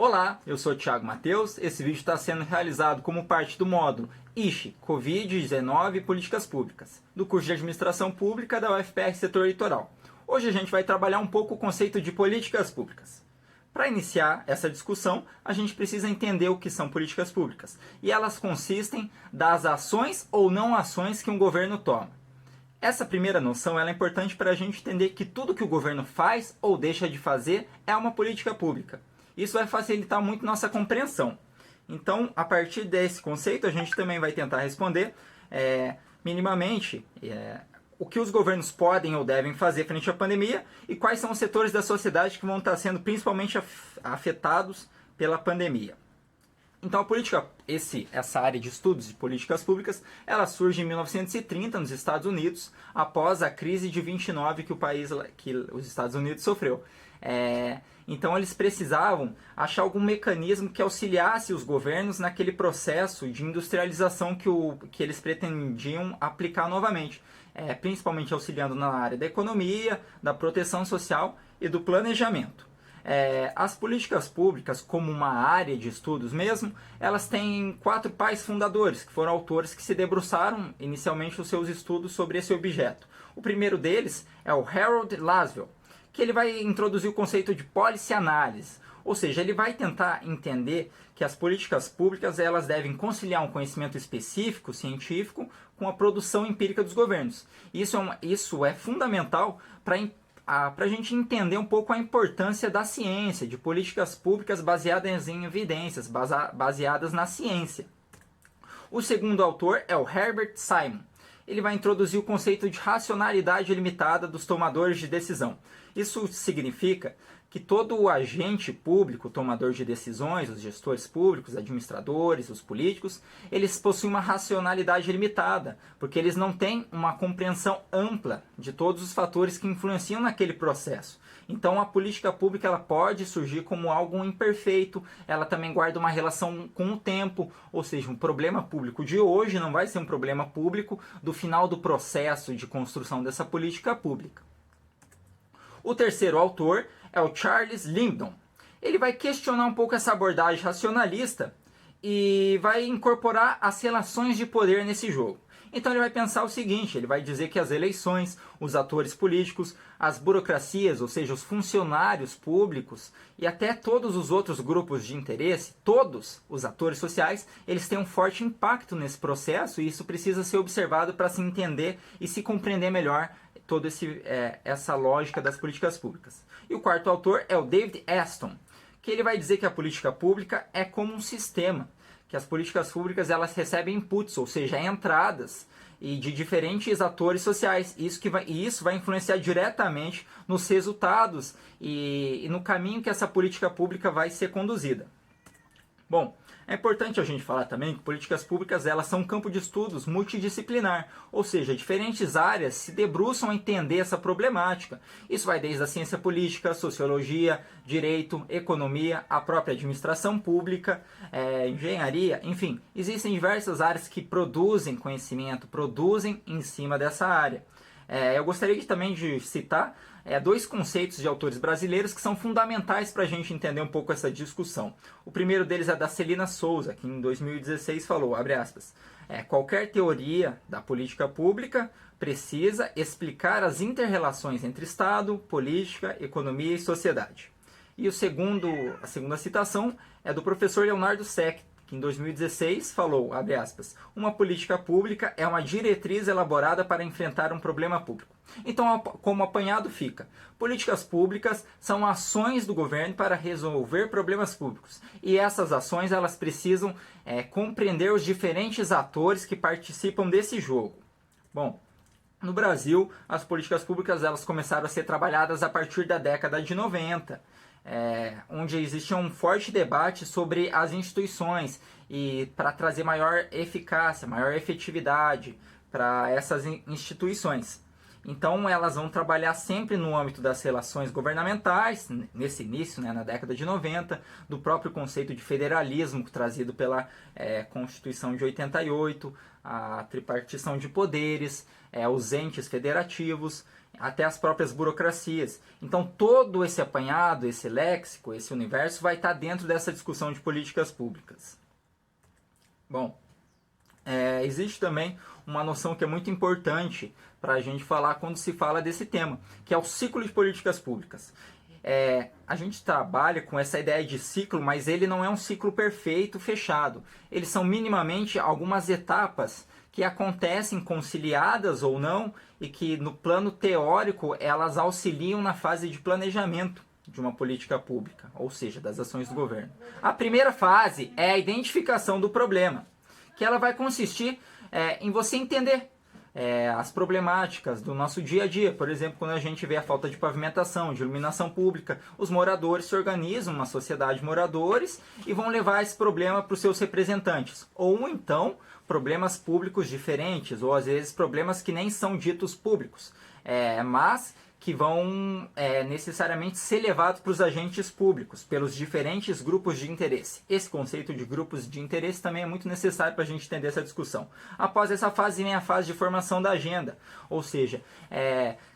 Olá, eu sou o Thiago Matheus. Esse vídeo está sendo realizado como parte do módulo ISHE, Covid-19 e Políticas Públicas, do curso de Administração Pública da UFPR Setor Litoral. Hoje a gente vai trabalhar um pouco o conceito de políticas públicas. Para iniciar essa discussão, a gente precisa entender o que são políticas públicas, e elas consistem das ações ou não ações que um governo toma. Essa primeira noção ela é importante para a gente entender que tudo que o governo faz ou deixa de fazer é uma política pública. Isso vai facilitar muito nossa compreensão. Então, a partir desse conceito, a gente também vai tentar responder minimamente o que os governos podem ou devem fazer frente à pandemia e quais são os setores da sociedade que vão estar sendo principalmente afetados pela pandemia. Então, essa área de estudos de políticas públicas, ela surge em 1930 nos Estados Unidos, após a crise de 29 que os Estados Unidos sofreu. Então, eles precisavam achar algum mecanismo que auxiliasse os governos naquele processo de industrialização que eles pretendiam aplicar novamente, principalmente auxiliando na área da economia, da proteção social e do planejamento. As políticas públicas, como uma área de estudos mesmo, elas têm 4 pais fundadores, que foram autores que se debruçaram inicialmente os seus estudos sobre esse objeto. O primeiro deles é o Harold Lasswell, que ele vai introduzir o conceito de policy analysis, ou seja, ele vai tentar entender que as políticas públicas elas devem conciliar um conhecimento específico, científico, com a produção empírica dos governos. Isso é fundamental para a gente entender um pouco a importância da ciência, de políticas públicas baseadas em evidências, baseadas na ciência. O segundo autor é o Herbert Simon. Ele vai introduzir o conceito de racionalidade limitada dos tomadores de decisão. Isso significa que todo o agente público, tomador de decisões, os gestores públicos, administradores, os políticos, eles possuem uma racionalidade limitada, porque eles não têm uma compreensão ampla de todos os fatores que influenciam naquele processo. Então a política pública ela pode surgir como algo imperfeito, ela também guarda uma relação com o tempo, ou seja, um problema público de hoje não vai ser um problema público do final do processo de construção dessa política pública. O terceiro autor é o Charles Lyndon. Ele vai questionar um pouco essa abordagem racionalista e vai incorporar as relações de poder nesse jogo. Então ele vai pensar o seguinte, ele vai dizer que as eleições, os atores políticos, as burocracias, ou seja, os funcionários públicos e até todos os outros grupos de interesse, todos os atores sociais, eles têm um forte impacto nesse processo e isso precisa ser observado para se entender e se compreender melhor toda essa lógica das políticas públicas. E o quarto autor é o David Aston, que ele vai dizer que a política pública é como um sistema, que as políticas públicas elas recebem inputs, ou seja, entradas de diferentes atores sociais. Isso vai influenciar diretamente nos resultados e no caminho que essa política pública vai ser conduzida. Bom, é importante a gente falar também que políticas públicas elas são um campo de estudos multidisciplinar, ou seja, diferentes áreas se debruçam a entender essa problemática. Isso vai desde a ciência política, sociologia, direito, economia, a própria administração pública, engenharia, enfim, existem diversas áreas que produzem conhecimento, produzem em cima dessa área. Eu gostaria também de citar 2 conceitos de autores brasileiros que são fundamentais para a gente entender um pouco essa discussão. O primeiro deles é da Celina Souza, que em 2016 falou, abre aspas, qualquer teoria da política pública precisa explicar as inter-relações entre Estado, política, economia e sociedade. E a segunda citação é do professor Leonardo Seck, que em 2016 falou, abre aspas, uma política pública é uma diretriz elaborada para enfrentar um problema público. Então, como apanhado fica, políticas públicas são ações do governo para resolver problemas públicos. E essas ações elas precisam compreender os diferentes atores que participam desse jogo. Bom, no Brasil, as políticas públicas elas começaram a ser trabalhadas a partir da década de 90. Onde existia um forte debate sobre as instituições e para trazer maior eficácia, maior efetividade para essas instituições. Então elas vão trabalhar sempre no âmbito das relações governamentais, nesse início, na década de 90, do próprio conceito de federalismo trazido pela Constituição de 88, a tripartição de poderes, os entes federativos, até as próprias burocracias. Então todo esse apanhado, esse léxico, esse universo vai estar dentro dessa discussão de políticas públicas. Bom, existe também uma noção que é muito importante para a gente falar quando se fala desse tema, que é o ciclo de políticas públicas. A gente trabalha com essa ideia de ciclo, mas ele não é um ciclo perfeito, fechado. Eles são minimamente algumas etapas que acontecem conciliadas ou não e que no plano teórico elas auxiliam na fase de planejamento de uma política pública, ou seja, das ações do governo. A primeira fase é a identificação do problema, que ela vai consistir em você entender as problemáticas do nosso dia a dia. Por exemplo, quando a gente vê a falta de pavimentação, de iluminação pública, os moradores se organizam, uma sociedade de moradores, e vão levar esse problema para os seus representantes. Ou então, problemas públicos diferentes, ou às vezes problemas que nem são ditos públicos, mas que vão necessariamente ser levados para os agentes públicos, pelos diferentes grupos de interesse. Esse conceito de grupos de interesse também é muito necessário para a gente entender essa discussão. Após essa fase vem a fase de formação da agenda, ou seja,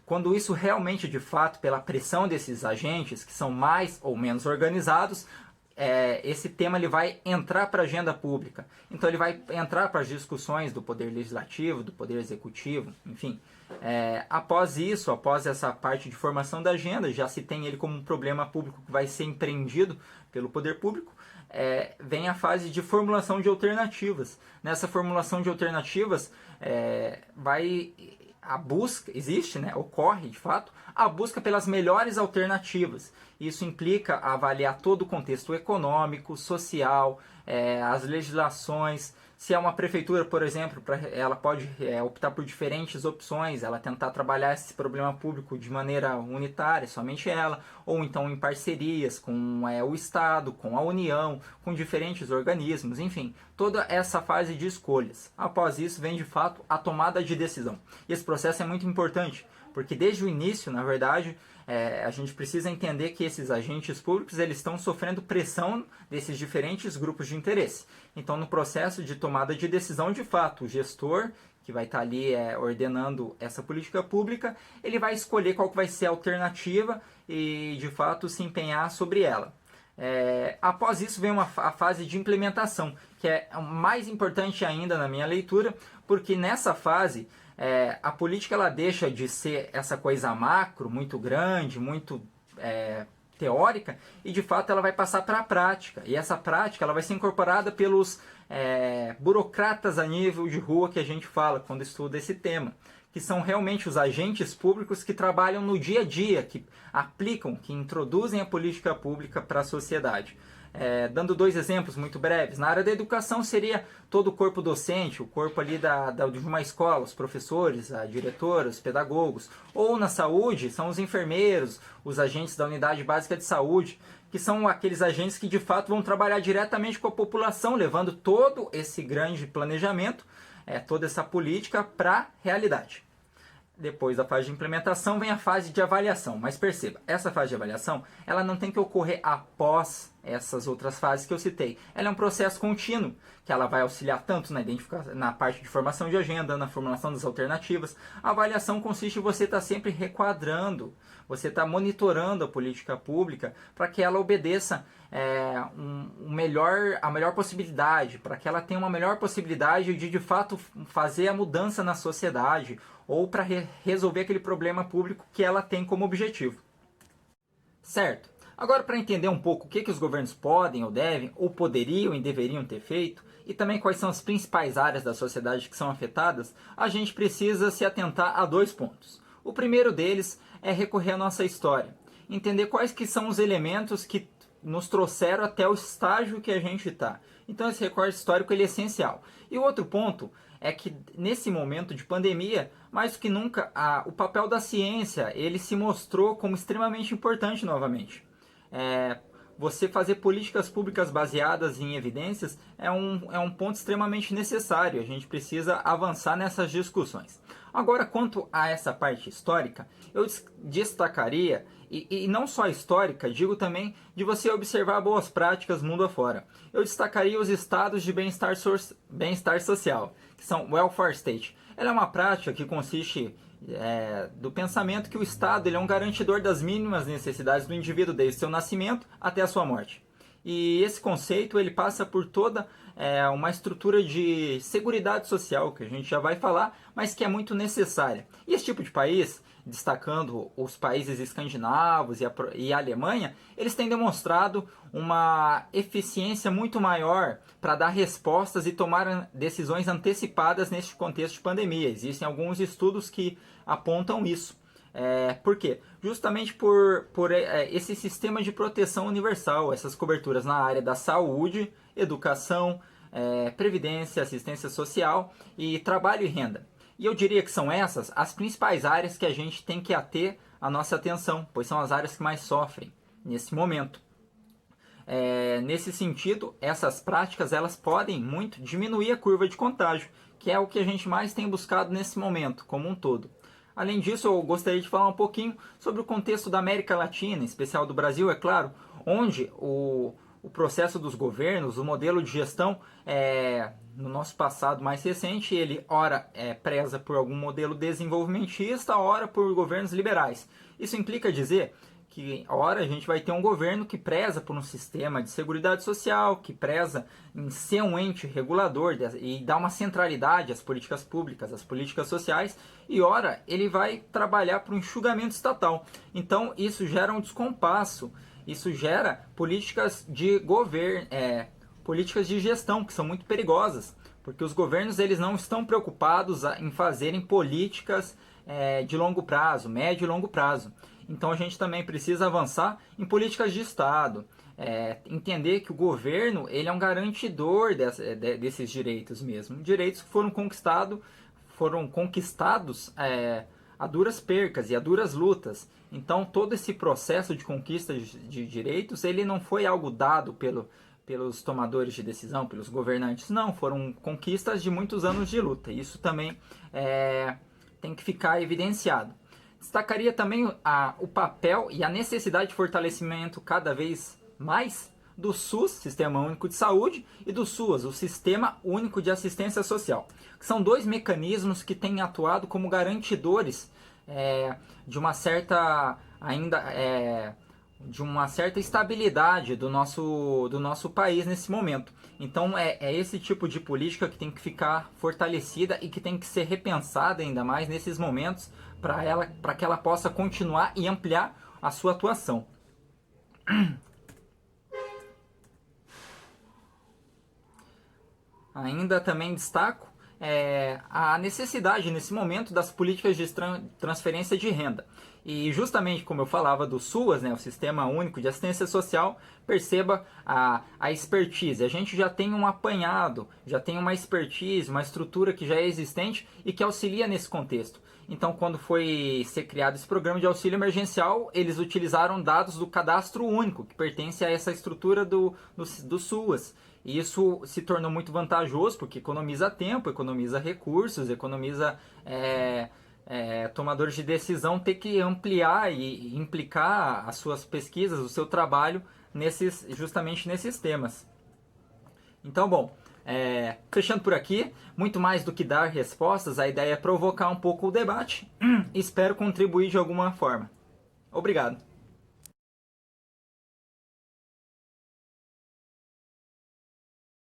quando isso realmente, de fato, pela pressão desses agentes, que são mais ou menos organizados, esse tema ele vai entrar para a agenda pública. Então ele vai entrar para as discussões do poder legislativo, do poder executivo, enfim. Após isso, após essa parte de formação da agenda, já se tem ele como um problema público que vai ser empreendido pelo poder público, vem a fase de formulação de alternativas. Nessa formulação de alternativas, a busca, existe, ocorre de fato, a busca pelas melhores alternativas. Isso implica avaliar todo o contexto econômico, social, as legislações. Se é uma prefeitura, por exemplo, ela pode optar por diferentes opções, ela tentar trabalhar esse problema público de maneira unitária, somente ela, ou então em parcerias com o Estado, com a União, com diferentes organismos, enfim, toda essa fase de escolhas. Após isso vem de fato a tomada de decisão. E esse processo é muito importante, porque desde o início, na verdade, a gente precisa entender que esses agentes públicos eles estão sofrendo pressão desses diferentes grupos de interesse. Então, no processo de tomada de decisão, de fato, o gestor, que vai estar ali ordenando essa política pública, ele vai escolher qual que vai ser a alternativa e, de fato, se empenhar sobre ela. Após isso, vem a fase de implementação, que é mais importante ainda na minha leitura, porque nessa fase a política ela deixa de ser essa coisa macro, muito grande, muito teórica, e de fato ela vai passar para a prática. E essa prática ela vai ser incorporada pelos burocratas a nível de rua que a gente fala quando estuda esse tema, que são realmente os agentes públicos que trabalham no dia a dia, que aplicam, que introduzem a política pública para a sociedade. Dando dois exemplos muito breves, na área da educação seria todo o corpo docente, o corpo ali de uma escola, os professores, a diretora, os pedagogos, ou na saúde são os enfermeiros, os agentes da unidade básica de saúde, que são aqueles agentes que de fato vão trabalhar diretamente com a população, levando todo esse grande planejamento, toda essa política para a realidade. Depois da fase de implementação vem a fase de avaliação. Mas perceba, essa fase de avaliação ela não tem que ocorrer após essas outras fases que eu citei. Ela é um processo contínuo, que ela vai auxiliar tanto na parte de formação de agenda, na formulação das alternativas. A avaliação consiste em você estar sempre requadrando, você estar monitorando a política pública para que ela obedeça a melhor possibilidade, para que ela tenha uma melhor possibilidade de fato fazer a mudança na sociedade ou para resolver aquele problema público que ela tem como objetivo. Certo? Agora, para entender um pouco o que os governos podem ou devem, ou poderiam e deveriam ter feito, e também quais são as principais áreas da sociedade que são afetadas, a gente precisa se atentar a dois pontos. O primeiro deles é recorrer à nossa história, entender quais que são os elementos que nos trouxeram até o estágio que a gente está. Então esse recorte histórico ele é essencial. E o outro ponto é que nesse momento de pandemia, mais do que nunca, o papel da ciência ele se mostrou como extremamente importante novamente. você fazer políticas públicas baseadas em evidências é um ponto extremamente necessário. A gente precisa avançar nessas discussões. Agora, quanto a essa parte histórica, eu destacaria, e não só histórica, digo também de você observar boas práticas mundo afora. Eu destacaria os estados de bem-estar social, que são welfare state. Ela é uma prática que consiste do pensamento que o Estado ele é um garantidor das mínimas necessidades do indivíduo desde seu nascimento até a sua morte. E esse conceito ele passa por toda uma estrutura de seguridade social, que a gente já vai falar, mas que é muito necessária. E esse tipo de país, destacando os países escandinavos e a Alemanha, eles têm demonstrado uma eficiência muito maior para dar respostas e tomar decisões antecipadas neste contexto de pandemia. Existem alguns estudos que apontam isso. Por quê? Justamente por esse sistema de proteção universal, essas coberturas na área da saúde, educação, previdência, assistência social e trabalho e renda. E eu diria que são essas as principais áreas que a gente tem que ater a nossa atenção, pois são as áreas que mais sofrem nesse momento. Nesse sentido, essas práticas elas podem muito diminuir a curva de contágio, que é o que a gente mais tem buscado nesse momento, como um todo. Além disso, eu gostaria de falar um pouquinho sobre o contexto da América Latina, em especial do Brasil, é claro, onde o processo dos governos, o modelo de gestão, no nosso passado mais recente, ele ora preza por algum modelo desenvolvimentista, ora por governos liberais. Isso implica dizer que ora a gente vai ter um governo que preza por um sistema de seguridade social, que preza em ser um ente regulador e dar uma centralidade às políticas públicas, às políticas sociais, e ora ele vai trabalhar para o enxugamento estatal. Então isso gera um descompasso, isso gera políticas de governo, políticas de gestão que são muito perigosas, porque os governos eles não estão preocupados em fazerem políticas de longo prazo, médio e longo prazo. Então a gente também precisa avançar em políticas de Estado, entender que o governo ele é um garantidor desses direitos mesmo, direitos que foram conquistados a duras percas e a duras lutas. Então todo esse processo de conquista de direitos ele não foi algo dado pelos tomadores de decisão, pelos governantes, não, foram conquistas de muitos anos de luta. Isso também tem que ficar evidenciado. Destacaria também o papel e a necessidade de fortalecimento cada vez mais do SUS, Sistema Único de Saúde, e do SUAS, o Sistema Único de Assistência Social, que são dois mecanismos que têm atuado como garantidores de uma certa estabilidade do nosso país nesse momento. Então é esse tipo de política que tem que ficar fortalecida e que tem que ser repensada ainda mais nesses momentos para que ela possa continuar e ampliar a sua atuação. Ainda também destaco a necessidade nesse momento das políticas de transferência de renda. E justamente como eu falava do SUAS, o Sistema Único de Assistência Social, perceba a expertise. A gente já tem um apanhado, já tem uma expertise, uma estrutura que já é existente e que auxilia nesse contexto. Então, quando foi ser criado esse programa de auxílio emergencial, eles utilizaram dados do cadastro único, que pertence a essa estrutura do SUAS. E isso se tornou muito vantajoso, porque economiza tempo, economiza recursos, economiza tomadores de decisão ter que ampliar e implicar as suas pesquisas, o seu trabalho, justamente nesses temas. Então, bom, fechando por aqui, muito mais do que dar respostas, a ideia é provocar um pouco o debate e espero contribuir de alguma forma. Obrigado.